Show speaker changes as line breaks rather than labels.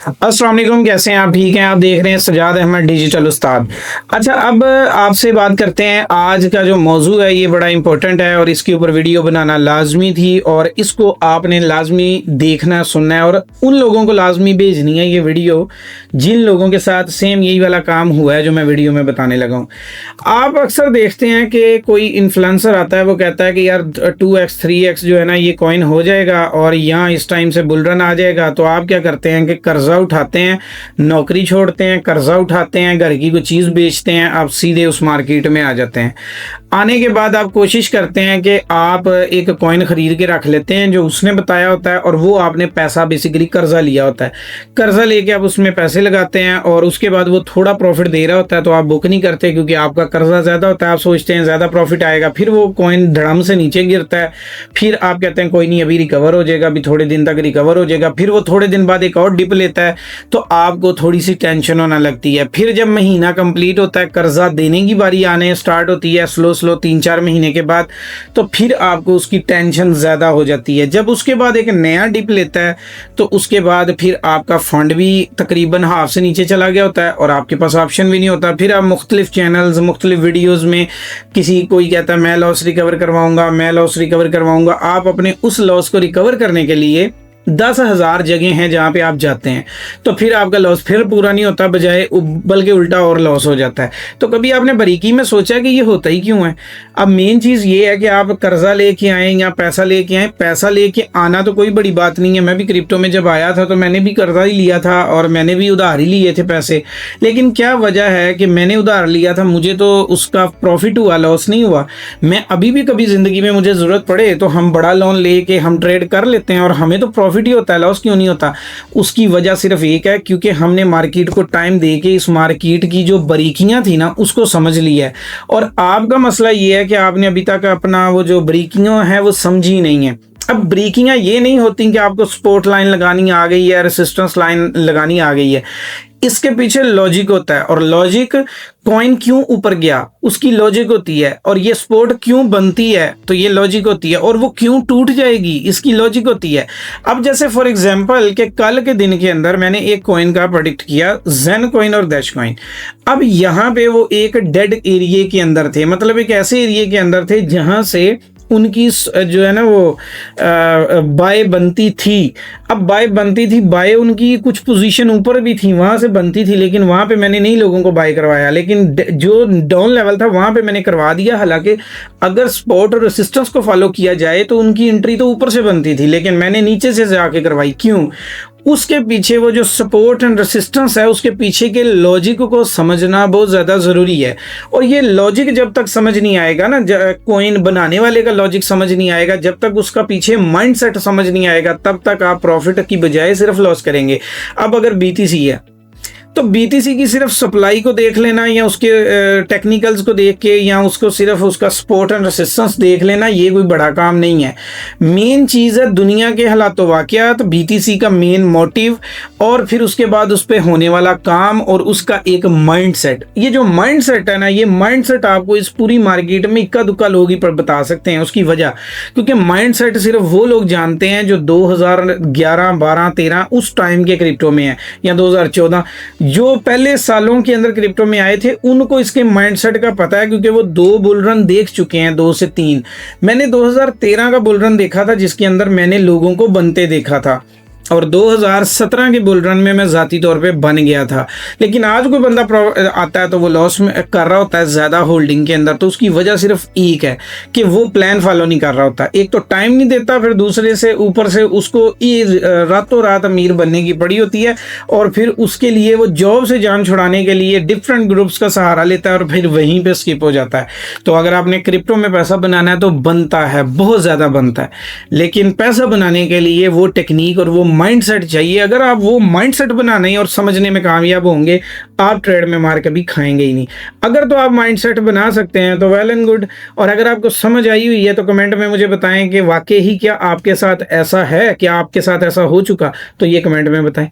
अस्सलाम वालेकुम, कैसे हैं आप? ठीक हैं? आप देख रहे हैं सजाद अहमद डिजिटल उस्ताद। अच्छा, अब आपसे बात करते हैं। आज का जो मौजू है ये बड़ा इंपॉर्टेंट है और इसके ऊपर वीडियो बनाना लाजमी थी और इसको आपने लाजमी देखना सुनना है और उन लोगों को लाजमी भेजनी है ये वीडियो जिन लोगों के साथ सेम यही वाला काम हुआ है जो मैं वीडियो में बताने लगा हूँ। आप अक्सर देखते हैं कि कोई इन्फ्लुएंसर आता है, वो कहता है कि यार 2x 3x जो है ना ये कॉइन हो जाएगा और यहाँ इस टाइम से बुल रन आ जाएगा। तो आप क्या करते हैं कि कर्जा उठाते हैं, नौकरी छोड़ते हैं, कर्जा उठाते हैं, घर की कोई चीज़ बेचते हैं, आप सीधे उस मार्केट में आ जाते हैं। आने के बाद आप कोशिश करते हैं कि आप एक कॉइन खरीद के रख लेते हैं जो उसने बताया होता है और वो आपने पैसा बेसिकली कर्जा लिया होता है। कर्जा लेके आप उसमें पैसे लगाते हैं और उसके बाद वो थोड़ा प्रॉफिट दे रहा होता है तो आप बुक नहीं करते क्योंकि आपका कर्जा ज़्यादा होता है। आप सोचते हैं ज़्यादा प्रॉफिट आएगा, फिर वो कॉइन धड़म से नीचे गिरता है। फिर आप कहते हैं कोई नहीं, अभी रिकवर हो जाएगा, अभी थोड़े दिन तक रिकवर हो जाएगा। फिर वो थोड़े दिन बाद एक और डिप लेता है तो आपको थोड़ी सी टेंशन होने लगती है। फिर जब महीना कंप्लीट होता है, कर्जा देने की बारी आने स्टार्ट होती है स्लो 3-4 महीने के बाद, तो फिर आपको उसकी टेंशन ज़्यादा हो जाती है। जब उसके बाद एक नया डिप लेता है तो उसके बाद फिर आपका फंड भी तकरीबन हाफ से नीचे चला गया होता है और आपके पास ऑप्शन भी नहीं होता। फिर आप मुख्तलिफ चैनल्स, मुख्तलिफ वीडियोज़ में किसी कोई कहता है मैं लॉस रिकवर करवाऊँगा, मैं लॉस रिकवर करवाऊँगा। आप अपने उस लॉस को रिकवर करने के लिए 10,000 जगह हैं जहाँ पे आप जाते हैं तो फिर आपका लॉस फिर पूरा नहीं होता, बजाय बल्कि उल्टा और लॉस हो जाता है। तो कभी आपने बारीकी में सोचा कि ये होता ही क्यों है? अब मेन चीज़ ये है कि आप कर्जा लेके आए या पैसा लेके आए। पैसा लेके आना तो कोई बड़ी बात नहीं है। मैं भी क्रिप्टो में जब आया था तो मैंने भी कर्जा ही लिया था और मैंने भी उधार ही लिए थे पैसे। लेकिन क्या वजह है कि मैंने उधार लिया था, मुझे तो उसका प्रॉफिट हुआ, लॉस नहीं हुआ। मैं अभी भी कभी ज़िंदगी में मुझे ज़रूरत पड़े तो हम बड़ा लोन लेके हम ट्रेड कर लेते हैं और हमें तो प्रॉफिट ही होता है, लॉस क्यों नहीं होता? उसकी वजह सिर्फ एक है, क्योंकि हमने मार्केट को टाइम दे के इस मार्केट की जो बारीकियां थी ना उसको समझ लिया है। और आपका मसला ये है कि आपने अभी तक अपना वो जो बारीकियां हैं वो समझी नहीं है। अब ब्रेकिंग ये नहीं होती कि आपको सपोर्ट लाइन लगानी आ गई है, रेसिस्टेंस लाइन लगानी आ गई है। इसके पीछे लॉजिक होता है और लॉजिक कॉइन क्यों ऊपर गया उसकी लॉजिक होती है, और ये सपोर्ट क्यों बनती है तो ये लॉजिक होती है, और वो क्यों टूट जाएगी इसकी लॉजिक होती है। अब जैसे फॉर एग्जांपल कि कल के दिन के अंदर मैंने एक कॉइन का प्रेडिक्ट किया, जेन कॉइन और डैश कॉइन। अब यहाँ पे वो एक डेड एरिया के अंदर थे, मतलब एक ऐसे एरिया के अंदर थे जहाँ से उनकी जो है ना वो बाय बनती थी। अब बाय बनती थी, बाय उनकी कुछ पोजीशन ऊपर भी थी, वहाँ से बनती थी, लेकिन वहाँ पे मैंने नहीं लोगों को बाय करवाया, लेकिन जो डाउन लेवल था वहाँ पे मैंने करवा दिया। हालांकि अगर सपोर्ट और रेसिस्टेंस को फॉलो किया जाए तो उनकी एंट्री तो ऊपर से बनती थी, लेकिन मैंने नीचे से जाके करवाई। क्यों? उसके पीछे वो जो सपोर्ट एंड रेसिस्टेंस है उसके पीछे के लॉजिक को समझना बहुत ज़्यादा ज़रूरी है। और ये लॉजिक जब तक समझ नहीं आएगा ना, कॉइन बनाने वाले का लॉजिक समझ नहीं आएगा, जब तक उसका पीछे माइंडसेट समझ नहीं आएगा, तब तक आप प्रॉफिट की बजाय सिर्फ लॉस करेंगे। अब अगर बीटीसी है तो बीटीसी की सिर्फ सप्लाई को देख लेना या उसके टेक्निकल्स को देख के या उसको सिर्फ उसका सपोर्ट एंड रेसिस्टेंस देख लेना, ये कोई बड़ा काम नहीं है। मेन चीज़ है दुनिया के हालात वाक़यात, बीटीसी का मेन मोटिव, और फिर उसके बाद उस पर होने वाला काम और उसका एक माइंडसेट। ये जो माइंडसेट है ना, ये माइंडसेट आपको इस पूरी मार्केट में इक्का दुक्का लोग ही पर बता सकते हैं। उसकी वजह क्योंकि माइंडसेट सिर्फ वो लोग जानते हैं जो 2011, 12, 13 उस टाइम के क्रिप्टो में है, या 2014 जो पहले सालों के अंदर क्रिप्टो में आए थे, उनको इसके माइंडसेट का पता है क्योंकि वो 2 बुल रन देख चुके हैं, 2 से 3। मैंने 2013 का बुल रन देखा था जिसके अंदर मैंने लोगों को बनते देखा था, और 2017 के बुल रन में मैं ज़ाती तौर पे बन गया था। लेकिन आज कोई बंदा आता है तो वो लॉस में कर रहा होता है ज़्यादा होल्डिंग के अंदर, तो उसकी वजह सिर्फ एक है कि वो प्लान फॉलो नहीं कर रहा होता। एक तो टाइम नहीं देता, फिर दूसरे से ऊपर से उसको रातों रात अमीर बनने की पड़ी होती है, और फिर उसके लिए वो जॉब से जान छुड़ाने के लिए डिफरेंट ग्रुप्स का सहारा लेता है और फिर वहीं पर स्किप हो जाता है। तो अगर आपने क्रिप्टो में पैसा बनाना है तो बनता है, बहुत ज़्यादा बनता है, लेकिन पैसा बनाने के लिए वो टेक्निक और वो माइंडसेट चाहिए। अगर आप वो माइंडसेट बनाने और समझने में कामयाब होंगे, आप ट्रेड में मार कभी खाएंगे ही नहीं। अगर तो आप माइंडसेट बना सकते हैं तो वेल एंड गुड, और अगर आपको समझ आई हुई है तो कमेंट में मुझे बताएं कि वाकई ही क्या आपके साथ ऐसा है, क्या आपके साथ ऐसा हो चुका, तो ये कमेंट में बताएं।